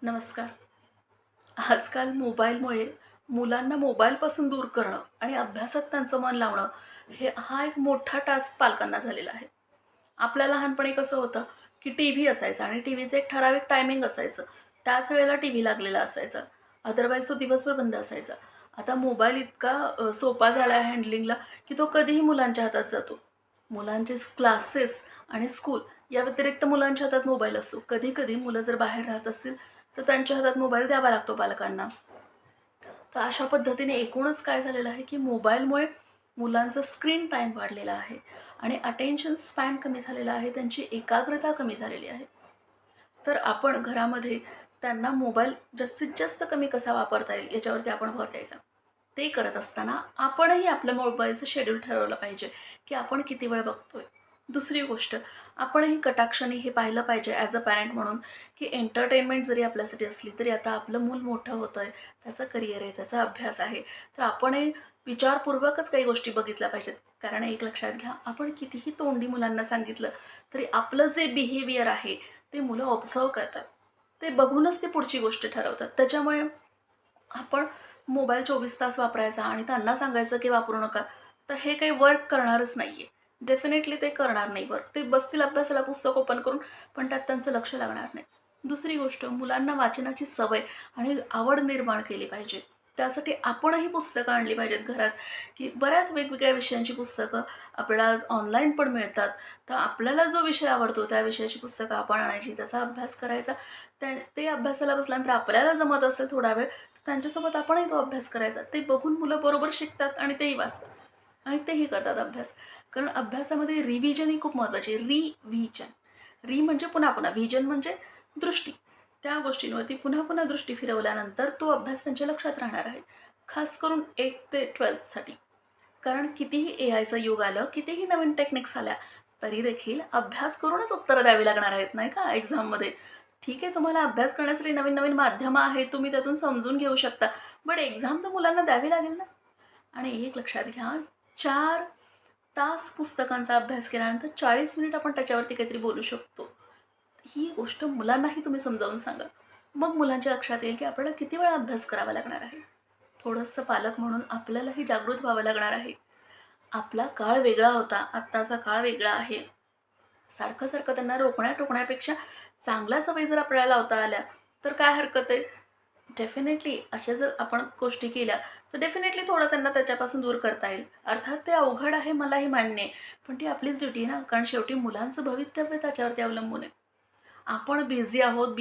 नमस्कार. आजकाल मोबाईलमुळे मुलांना मोबाईलपासून दूर करणं आणि अभ्यासात त्यांचं मन लावणं हा एक मोठा टास्क पालकांना झालेला आहे. आपल्या लहानपणी कसं होतं, की टीव्ही असायचा आणि टीव्हीचं एक ठराविक टायमिंग असायचं. त्याच वेळेला टीव्ही लागलेला असायचा. अदरवाईज तो दिवसभर बंद असायचा. आता मोबाईल इतका सोपा झाला आहे हँडलिंगला, की तो कधीही मुलांच्या हातात जातो. मुलांचे क्लासेस आणि स्कूल या व्यतिरिक्त मुलांच्या हातात मोबाईल असतो. कधी-कधी मुलं जर बाहेर राहत असतील, तर त्यांच्या हातात मोबाईल द्यावा लागतो पालकांना. तर अशा पद्धतीने एकूणच काय झालेलं आहे, की मोबाईलमुळे मुलांचा स्क्रीन टाईम वाढलेला आहे आणि अटेन्शन स्पॅन कमी झालेला आहे. त्यांची एकाग्रता कमी झालेली आहे. तर आपण घरामध्ये त्यांना मोबाईल जास्तीत जास्त कमी कसा वापरता येईल याच्यावरती आपण भर द्यायचा. ते करत असताना आपणही आपल्या मोबाईलचं शेड्यूल ठरवलं पाहिजे, की आपण किती वेळ बघतोय. दुसरी गोष्ट, आपणही कटाक्षाने हे पाहिलं पाहिजे ॲज अ पॅरेंट म्हणून, की एंटरटेनमेंट जरी आपल्यासाठी असली, तरी आता आपलं मूल मोठं होतंय, त्याचं करिअर आहे, त्याचा अभ्यास आहे. तर आपणही विचारपूर्वकच काही गोष्टी बघितल्या पाहिजेत. कारण एक लक्षात घ्या, आपण कितीही तोंडी मुलांना सांगितलं, तरी आपलं जे बिहेवियर आहे, ते मुलं ऑब्झर्व्ह करतात. ते बघूनच ते पुढची गोष्ट ठरवतात. त्याच्यामुळे आपण मोबाईल 24 तास वापरायचा आणि त्यांना सांगायचं की वापरू नका, तर हे काही वर्क करणारच नाही आहे. डेफिनेटली ते करणार नाही वर्क. ते बसतील अभ्यासाला पुस्तक ओपन करून, पण त्यात त्यांचं लक्ष लागणार नाही. दुसरी गोष्ट, मुलांना वाचनाची सवय आणि आवड निर्माण केली पाहिजे. त्यासाठी आपणही पुस्तकं आणली पाहिजेत घरात, की बऱ्याच वेगवेगळ्या विषयांची पुस्तकं आपल्याला आज ऑनलाईन पण मिळतात. तर आपल्याला जो विषय आवडतो त्या विषयाची पुस्तकं आपण आणायची, त्याचा अभ्यास करायचा. ते अभ्यासाला बसल्यानंतर आपल्याला जमत असेल थोडा वेळ, त्यांच्यासोबत आपणही तो अभ्यास करायचा. ते बघून मुलं बरोबर शिकतात आणि तेही वाचतात आणि तेही करतात अभ्यास. कारण अभ्यासामध्ये रिव्हिजन ही खूप महत्त्वाची आहे. रिव्हिजन. म्हणजे पुन्हा-पुन्हा, व्हिजन म्हणजे दृष्टी. त्या गोष्टींवरती पुन्हा-पुन्हा दृष्टी फिरवल्यानंतर तो अभ्यास त्यांच्या लक्षात राहणार आहे. खास करून 8th ते 12th साठी. कारण कितीही एआयचं युग आलं, कितीही नवीन टेक्निक्स आल्या, तरी देखील अभ्यास करूनच उत्तरं द्यावी लागणार आहेत, नाही का एक्झाममध्ये. ठीक आहे, तुम्हाला अभ्यास करण्यासाठी नवीन-नवीन माध्यमं आहेत, तुम्ही त्यातून समजून घेऊ शकता. बट एक्झाम तर मुलांना द्यावी लागेल ना. आणि एक लक्षात घ्या, 4 तास पुस्तकांचा अभ्यास केल्यानंतर 40 मिनिट आपण त्याच्यावरती काहीतरी बोलू शकतो. ही गोष्ट मुलांनाही तुम्ही समजावून सांगा. मग मुलांच्या लक्षात येईल, की आपल्याला किती वेळा अभ्यास करावा लागणार आहे. थोडंसं पालक म्हणून आपल्यालाही जागृत व्हावं लागणार आहे. आपला काळ वेगळा होता, आत्ताचा काळ वेगळा आहे. सारखं-सारखं त्यांना रोखण्या-टोकण्यापेक्षा चांगल्या सवयी जर आपल्याला लावता आल्या, तर काय हरकत आहे? डेफिनेटली अशा जर आपण गोष्टी केल्या, तर डेफिनेटली थोडं त्यांना त्याच्यापासून दूर करता येईल. अर्थात ते अवघड आहे, मलाही मान्य आहे. पण ती आपलीच ड्युटी आहे ना, कारण शेवटी मुलांचं भवितव्य त्याच्यावरती अवलंबून आहे. आपण बिझी आहोत,